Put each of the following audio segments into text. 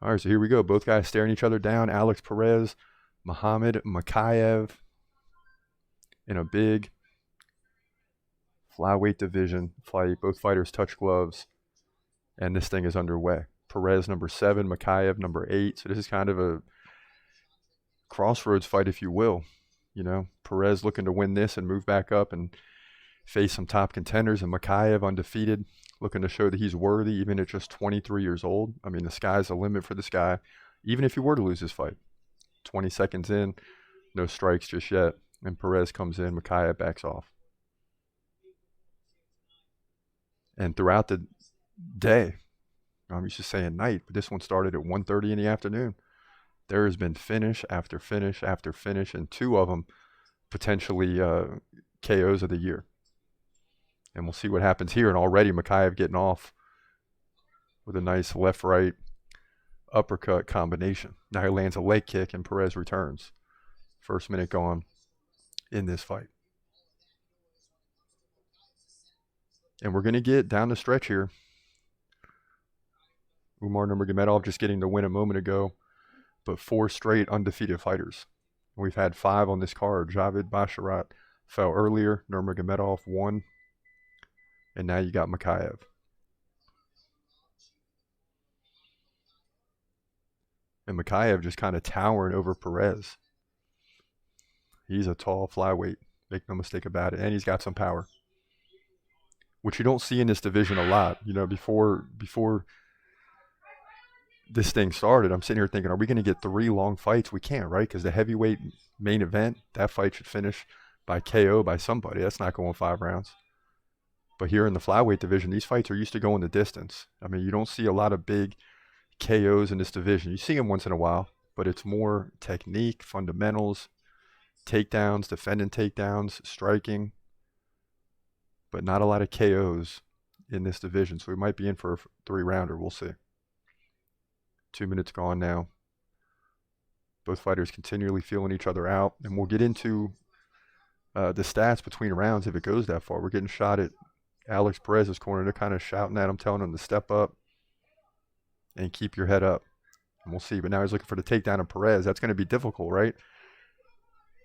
All right, so here we go. Both guys staring each other down. Alex Perez, Muhammad Mokaev in a big flyweight division fight. Both fighters touch gloves, and this thing is underway. Perez number 7, Mokaev number 8. So this is kind of a crossroads fight, if you will. You know, Perez looking to win this and move back up and face some top contenders, and Mokaev undefeated, looking to show that he's worthy even at just 23 years old. I mean, the sky's the limit for this guy, even if he were to lose this fight. 20 seconds in, no strikes just yet, and Perez comes in, Mokaev backs off. And throughout the day, I'm used to saying night, but this one started at 1:30 in the afternoon. There has been finish after finish after finish, and 2 of them potentially KOs of the year. And we'll see what happens here. And already Mokaev getting off with a nice left-right uppercut combination. Now he lands a leg kick, and Perez returns. First minute gone in this fight. And we're going to get down the stretch here. Umar Nurmagomedov just getting the win a moment ago, but 4 straight undefeated fighters. We've had 5 on this card. Javid Basharat fell earlier. Nurmagomedov won. And now you got Mokaev. And Mokaev just kind of towering over Perez. He's a tall flyweight. Make no mistake about it. And he's got some power, which you don't see in this division a lot. You know, before this thing started, I'm sitting here thinking, are we going to get 3 long fights? We can't, right? Because the heavyweight main event, that fight should finish by KO by somebody. That's not going 5 rounds. But here in the flyweight division, these fights are used to going the distance. I mean, you don't see a lot of big KOs in this division. You see them once in a while, but it's more technique, fundamentals, takedowns, defending takedowns, striking, but not a lot of KOs in this division. So we might be in for a 3-rounder. We'll see. 2 minutes gone now. Both fighters continually feeling each other out. And we'll get into the stats between rounds if it goes that far. We're getting shot at Alex Perez's corner. They're kind of shouting at him, telling him to step up and keep your head up. And we'll see. But now he's looking for the takedown of Perez. That's going to be difficult, right?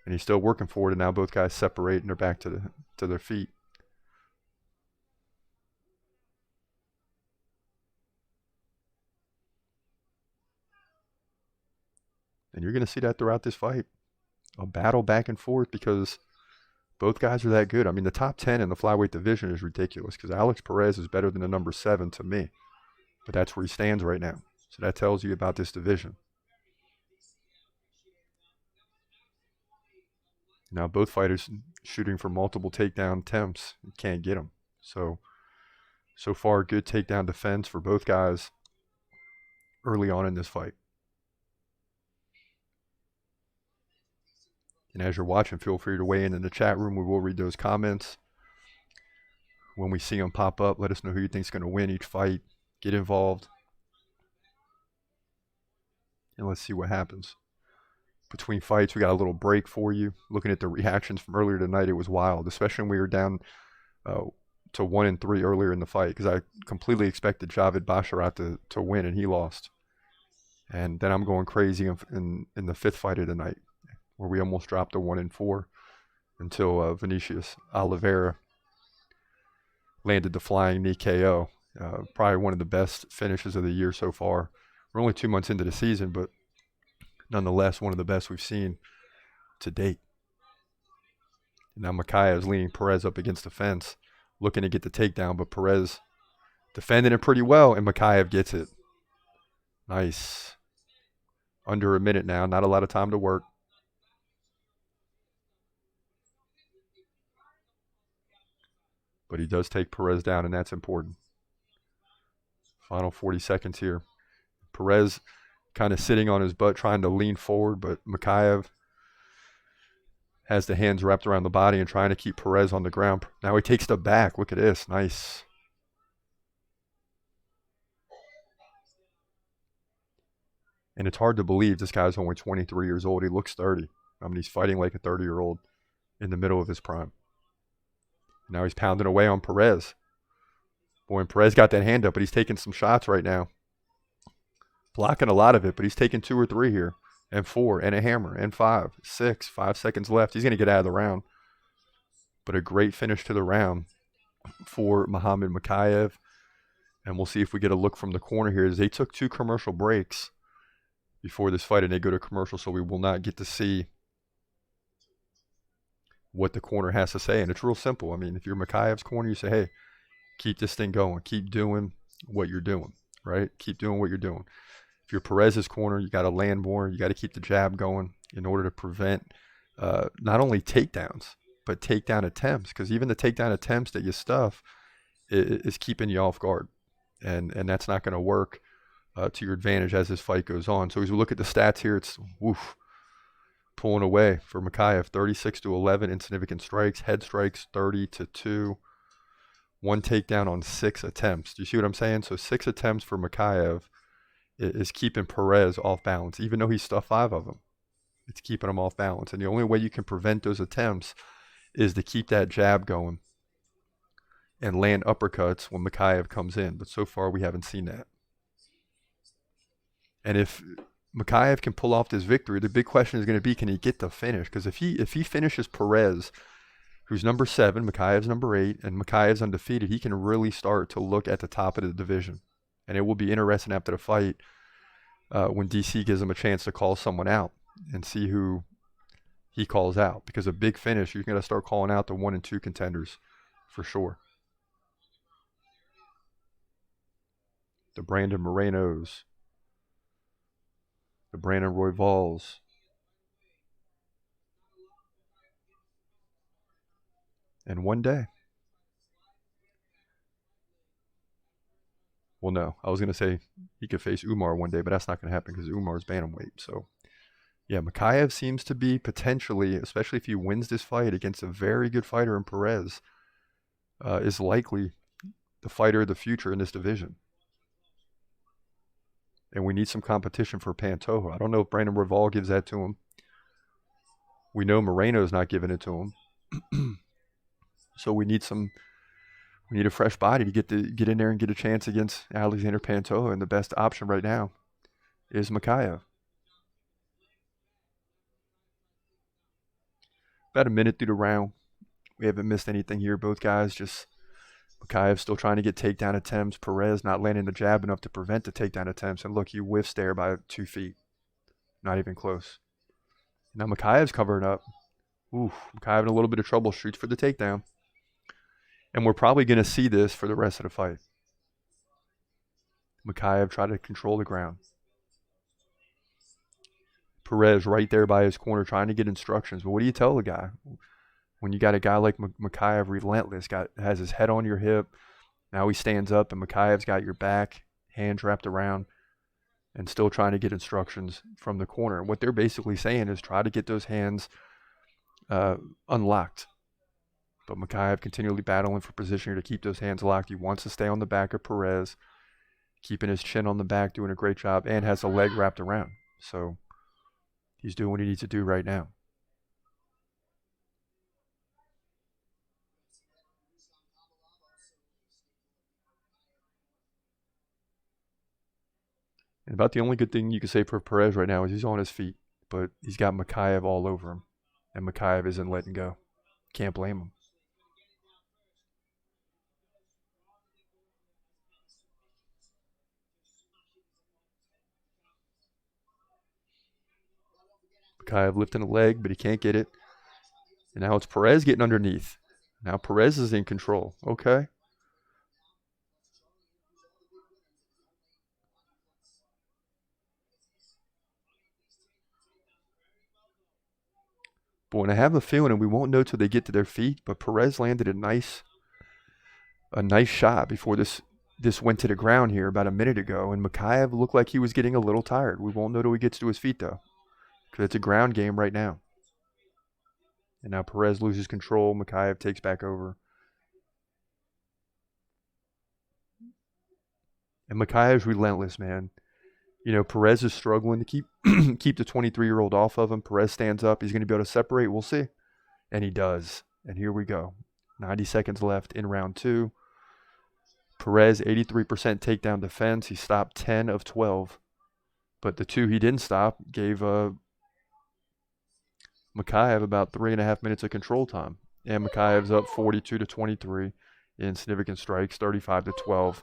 And he's still working for it. And now both guys separate and they're back to their feet. And you're going to see that throughout this fight. A battle back and forth because both guys are that good. I mean, the top 10 in the flyweight division is ridiculous because Alex Perez is better than the number 7 to me. But that's where he stands right now. So that tells you about this division. Now both fighters shooting for multiple takedown attempts. You can't get them. So far, good takedown defense for both guys early on in this fight. And as you're watching, feel free to weigh in the chat room. We will read those comments. When we see them pop up, let us know who you think is going to win each fight. Get involved. And let's see what happens. Between fights, we got a little break for you. Looking at the reactions from earlier tonight, it was wild, especially when we were down to 1-3 earlier in the fight because I completely expected Javid Basharat to win, and he lost. And then I'm going crazy in the 5th fight of the night, where we almost dropped to 1-4 until Vinicius Oliveira landed the flying knee KO. Probably one of the best finishes of the year so far. We're only 2 months into the season, but nonetheless, one of the best we've seen to date. And now Mokaev is leaning Perez up against the fence, looking to get the takedown, but Perez defending it pretty well, and Mokaev gets it. Nice. Under a minute now, not a lot of time to work. But he does take Perez down, and that's important. Final 40 seconds here. Perez kind of sitting on his butt, trying to lean forward, but Mokaev has the hands wrapped around the body and trying to keep Perez on the ground. Now he takes the back. Look at this. Nice. And it's hard to believe this guy's only 23 years old. He looks 30. I mean, he's fighting like a 30-year-old in the middle of his prime. Now he's pounding away on Perez. Boy, and Perez got that hand up, but he's taking some shots right now. blocking a lot of it, but he's taking 2 or 3 here, and 4, and a hammer, and 5, 6, 5 seconds left. He's going to get out of the round. But a great finish to the round for Muhammad Mokaev. And we'll see if we get a look from the corner here. They took 2 commercial breaks before this fight, and they go to commercial, so we will not get to see what the corner has to say. And it's real simple. I mean, if you're Mokaev's corner, you say, hey, keep this thing going. Keep doing what you're doing, right? Keep doing what you're doing. If you're Perez's corner, you got to land more. You got to keep the jab going in order to prevent not only takedowns, but takedown attempts. Because even the takedown attempts that you stuff is keeping you off guard. And that's not going to work to your advantage as this fight goes on. So as we look at the stats here, it's pulling away for Mokaev, 36-11 insignificant strikes, head strikes 30-2, 1 takedown on 6 attempts. Do you see what I'm saying? So 6 attempts for Mokaev is keeping Perez off balance, even though he stuffed 5 of them. It's keeping him off balance. And the only way you can prevent those attempts is to keep that jab going and land uppercuts when Mokaev comes in. But so far, we haven't seen that. And if Mokaev can pull off this victory, the big question is going to be, can he get the finish? Because if he finishes Perez, who's number 7, Mokaev's number 8, and Mokaev's undefeated, he can really start to look at the top of the division. And it will be interesting after the fight when DC gives him a chance to call someone out and see who he calls out. Because a big finish, you're going to start calling out the 1 and 2 contenders for sure. The Brandon Morenos, the Brandon Royvals, and one day. Well, no, I was going to say he could face Umar one day, but that's not going to happen because Umar's bantamweight. So, yeah, Mokaev seems to be potentially, especially if he wins this fight against a very good fighter in Perez, is likely the fighter of the future in this division. And we need some competition for Pantoja. I don't know if Brandon Royval gives that to him. We know Moreno's not giving it to him. So we need a fresh body to get in there and get a chance against Alexander Pantoja. And the best option right now is Mokaev. About a minute through the round. We haven't missed anything here. Both guys just Mokaev still trying to get takedown attempts. Perez not landing the jab enough to prevent the takedown attempts. And look, he whiffs there by 2 feet. Not even close. Now Mokaev's covering up. Mokaev having a little bit of trouble. Shoots for the takedown. And we're probably going to see this for the rest of the fight. Mokaev trying to control the ground. Perez right there by his corner trying to get instructions. But what do you tell the guy? When you got a guy like Mokaev, relentless, has his head on your hip. Now he stands up and Mokaev's got your back, hands wrapped around, and still trying to get instructions from the corner. And what they're basically saying is try to get those hands unlocked. But Mokaev continually battling for position here to keep those hands locked. He wants to stay on the back of Perez, keeping his chin on the back, doing a great job, and has a leg wrapped around. So he's doing what he needs to do right now. And about the only good thing you can say for Perez right now is he's on his feet, but he's got Mokaev all over him, and Mokaev isn't letting go. Can't blame him. Mokaev lifting a leg, but he can't get it. And now it's Perez getting underneath. Now Perez is in control. Okay. Boy, and I have a feeling, and we won't know till they get to their feet, but Perez landed a nice shot before this went to the ground here about a minute ago, and Mokaev looked like he was getting a little tired. We won't know till he gets to his feet, though, because it's a ground game right now. And now Perez loses control. Mokaev takes back over. And Mokaev's relentless, man. You know, Perez is struggling to keep the 23-year-old off of him. Perez stands up. He's going to be able to separate. We'll see. And he does. And here we go. 90 seconds left in round 2. Perez, 83% takedown defense. He stopped 10 of 12. But the two he didn't stop gave Mokaev about 3.5 minutes of control time. And Mokaev's up 42-23 in significant strikes, 35-12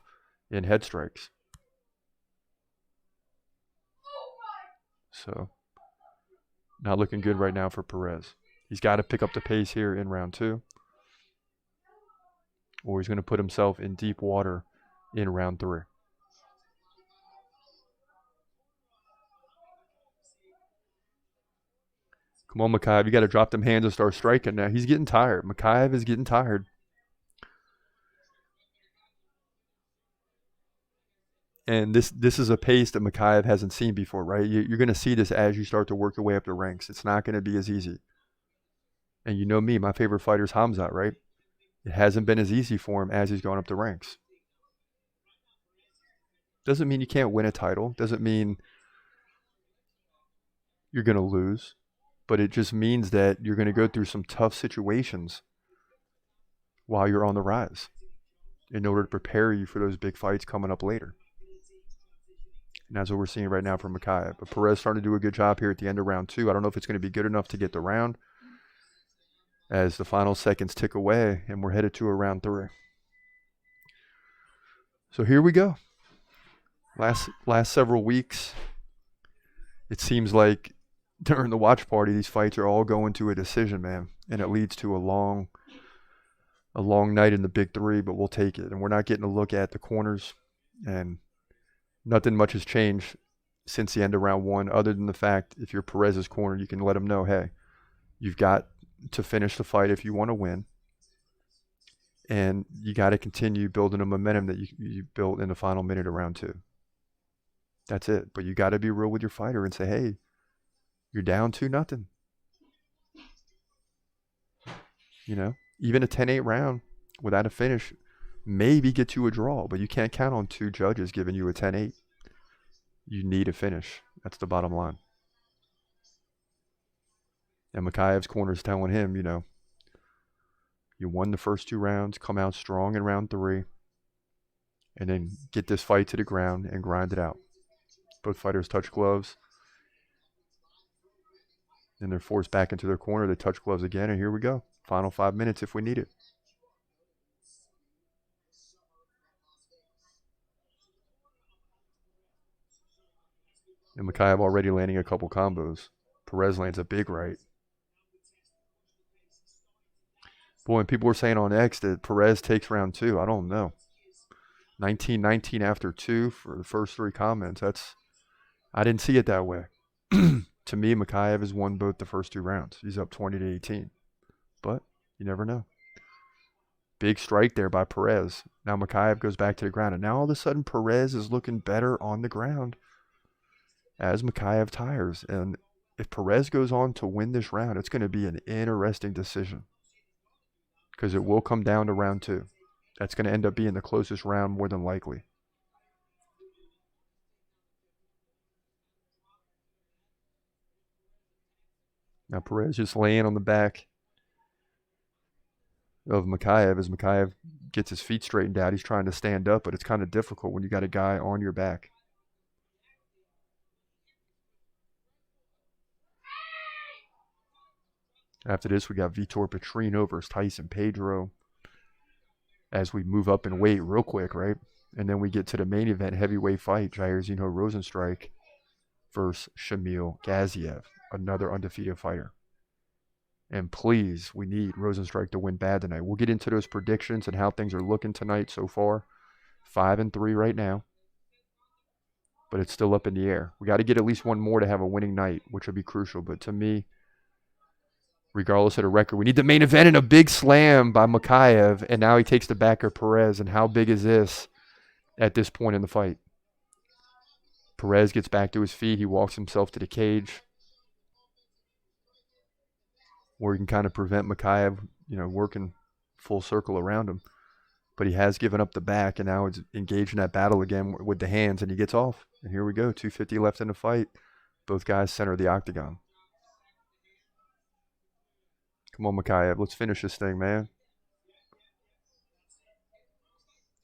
in head strikes. So, not looking good right now for Perez. He's got to pick up the pace here in round 2, or he's going to put himself in deep water in round 3. Come on, Mokaev. You got to drop them hands and start striking now. He's getting tired. Mokaev is getting tired. And this is a pace that Mokaev hasn't seen before, right? You're going to see this as you start to work your way up the ranks. It's not going to be as easy. And you know me, my favorite fighter is Hamzat, right? It hasn't been as easy for him as he's going up the ranks. Doesn't mean you can't win a title. Doesn't mean you're going to lose. But it just means that you're going to go through some tough situations while you're on the rise in order to prepare you for those big fights coming up later. And that's what we're seeing right now from Mokaev. But Perez starting to do a good job here at the end of round 2. I don't know if it's going to be good enough to get the round as the final seconds tick away and we're headed to a round 3. So here we go. Last several weeks, it seems like during the watch party, these fights are all going to a decision, man. And it leads to a long night in the big 3, but we'll take it. And we're not getting a look at the corners. And nothing much has changed since the end of round 1, other than the fact if you're Perez's corner, you can let him know, hey, you've got to finish the fight if you want to win. And you got to continue building a momentum that you built in the final minute of round 2. That's it. But you got to be real with your fighter and say, hey, you're down 2-0. You know, even a 10-8 round without a finish maybe get you a draw, but you can't count on 2 judges giving you a 10-8. You need a finish. That's the bottom line. And Mokaev's corner is telling him, you know, you won the first 2 rounds, come out strong in round 3, and then get this fight to the ground and grind it out. Both fighters touch gloves. Then they're forced back into their corner. They touch gloves again, and here we go. Final 5 minutes if we need it. And Mokaev already landing a couple combos. Perez lands a big right. Boy, and people were saying on X that Perez takes round 2. I don't know. 19-19 after 2 for the first 3 comments. I didn't see it that way. To me, Mokaev has won both the first 2 rounds. He's up 20-18. But you never know. Big strike there by Perez. Now Mokaev goes back to the ground. And now all of a sudden Perez is looking better on the ground as Mokaev tires. And if Perez goes on to win this round, it's going to be an interesting decision. Because it will come down to round 2. That's going to end up being the closest round more than likely. Now Perez just laying on the back of Mokaev as Mokaev gets his feet straightened out. He's trying to stand up, but it's kind of difficult when you got a guy on your back. After this, we got Vitor Petrino versus Tyson Pedro as we move up in weight real quick, right? And then we get to the main event heavyweight fight, Jairzinho Rozenstruik versus Shamil Gaziev, another undefeated fighter. And please, we need Rozenstruik to win bad tonight. We'll get into those predictions and how things are looking tonight so far. 5-3 right now. But it's still up in the air. We got to get at least one more to have a winning night, which would be crucial. But to me, regardless of the record, we need the main event and a big slam by Mokaev. And now he takes the back of Perez. And how big is this at this point in the fight? Perez gets back to his feet. He walks himself to the cage, where he can kind of prevent Mokaev, working full circle around him. But he has given up the back, and now he's engaged in that battle again with the hands, and he gets off. And here we go, 250 left in the fight. Both guys center the octagon. Come on, Mokaev, let's finish this thing, man.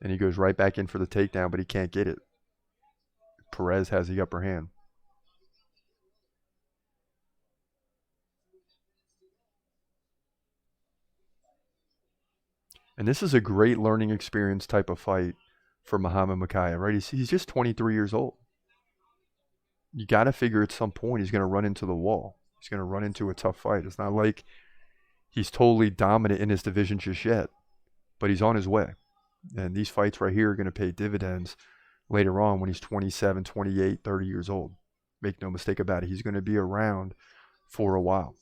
And he goes right back in for the takedown, but he can't get it. Perez has the upper hand. And this is a great learning experience type of fight for Muhammad Mokaev, right? He's just 23 years old. You got to figure at some point he's going to run into the wall. He's going to run into a tough fight. It's not like he's totally dominant in his division just yet, but he's on his way. And these fights right here are going to pay dividends later on when he's 27, 28, 30 years old. Make no mistake about it. He's going to be around for a while.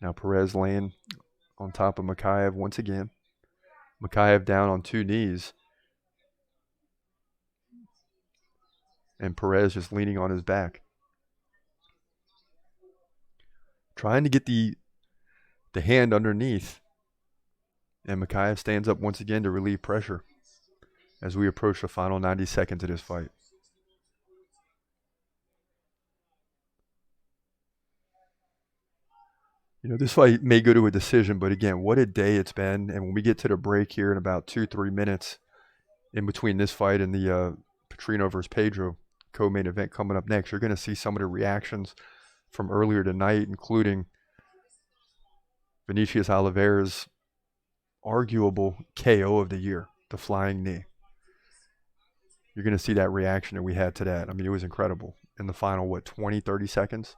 Now Perez laying on top of Mokaev once again. Mokaev down on two knees. And Perez just leaning on his back. Trying to get the hand underneath. And Mokaev stands up once again to relieve pressure as we approach the final 90 seconds of this fight. You know, this fight may go to a decision, but again, what a day it's been. And when we get to the break here in about 2-3 minutes in between this fight and the Petrino versus Pedro co-main event coming up next, you're going to see some of the reactions from earlier tonight, including Vinicius Oliveira's arguable KO of the year, the flying knee. You're going to see that reaction that we had to that. I mean, it was incredible. In the final, 20, 30 seconds?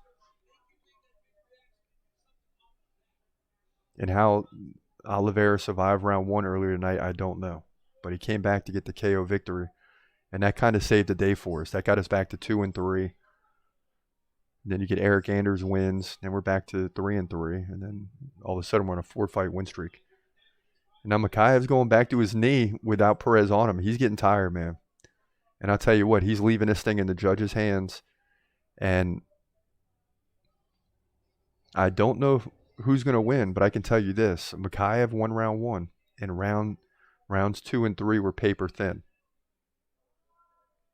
And how Oliveira survived round one earlier tonight, I don't know. But he came back to get the KO victory. And that kind of saved the day for us. That got us back to 2-3. And then you get Eric Anders wins. Then we're back to 3-3. And then all of a sudden we're on a 4-fight win streak. And now Mokaev's going back to his knee without Perez on him. He's getting tired, man. And I'll tell you what, he's leaving this thing in the judge's hands. And I don't know who's going to win, but I can tell you this. Mokaev won round one, and rounds 2 and 3 were paper thin.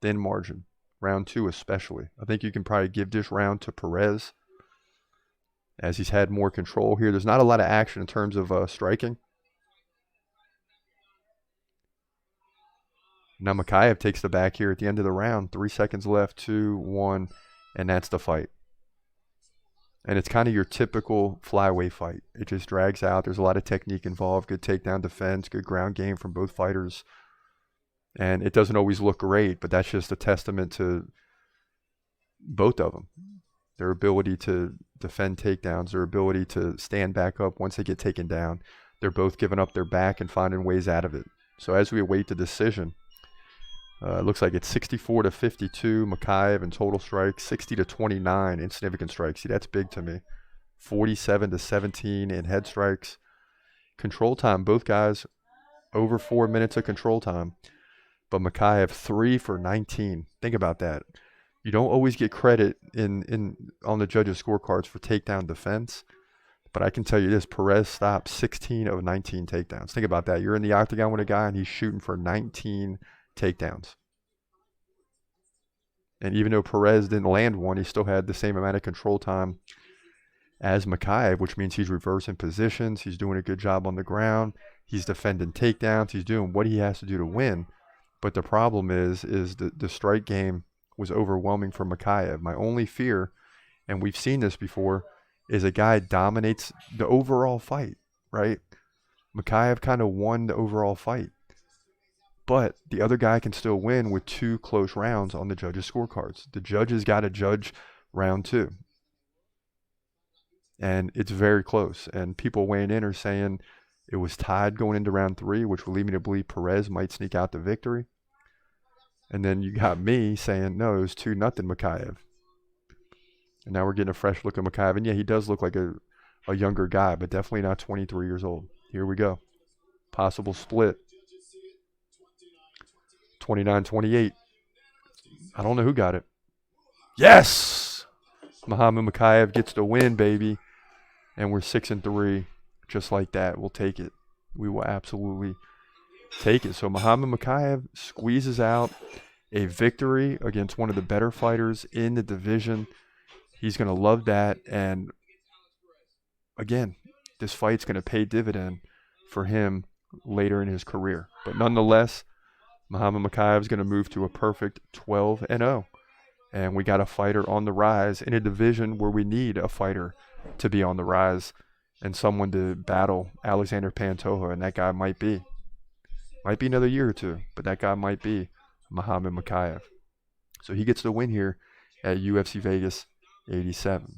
Thin margin. Round 2 especially. I think you can probably give this round to Perez as he's had more control here. There's not a lot of action in terms of striking. Now Mokaev takes the back here at the end of the round. 3 seconds left, 2, 1, and that's the fight. And it's kind of your typical flyweight fight. It just drags out. There's a lot of technique involved. Good takedown defense, good ground game from both fighters. And it doesn't always look great, but that's just a testament to both of them. Their ability to defend takedowns, their ability to stand back up once they get taken down. They're both giving up their back and finding ways out of it. So as we await the decision, it looks like it's 64-52 Mokaev in total strikes, 60-29 in significant strikes. See, that's big to me. 47-17 in head strikes. Control time, both guys over 4 minutes of control time. But Mokaev 3 for 19. Think about that. You don't always get credit on the judges' scorecards for takedown defense. But I can tell you this, Perez stopped 16 of 19 takedowns. Think about that. You're in the octagon with a guy and he's shooting for 19 takedowns. And even though Perez didn't land one, he still had the same amount of control time as Mokaev, which means he's reversing positions. He's doing a good job on the ground. He's defending takedowns. He's doing what he has to do to win. But the problem is the strike game was overwhelming for Mokaev. My only fear, and we've seen this before, is a guy dominates the overall fight, right? Mokaev kind of won the overall fight. But the other guy can still win with 2 close rounds on the judges' scorecards. The judges got to judge round 2. And it's very close. And people weighing in are saying it was tied going into round 3, which would lead me to believe Perez might sneak out the victory. And then you got me saying, no, it was 2-0 Mokaev. And now we're getting a fresh look at Mokaev. And yeah, he does look like a younger guy, but definitely not 23 years old. Here we go. Possible split. 29-28. I don't know who got it. Yes! Muhammad Mokaev gets the win, baby. And we're 6-3. Just like that. We'll take it. We will absolutely take it. So Muhammad Mokaev squeezes out a victory against one of the better fighters in the division. He's going to love that. And again, this fight's going to pay dividend for him later in his career. But nonetheless, Muhammad Mokaev is going to move to a perfect 12-0. And we got a fighter on the rise in a division where we need a fighter to be on the rise. and someone to battle Alexander Pantoja, and that guy might be another year or two, but that guy might be Muhammad Mokaev. So he gets the win here at UFC Vegas 87.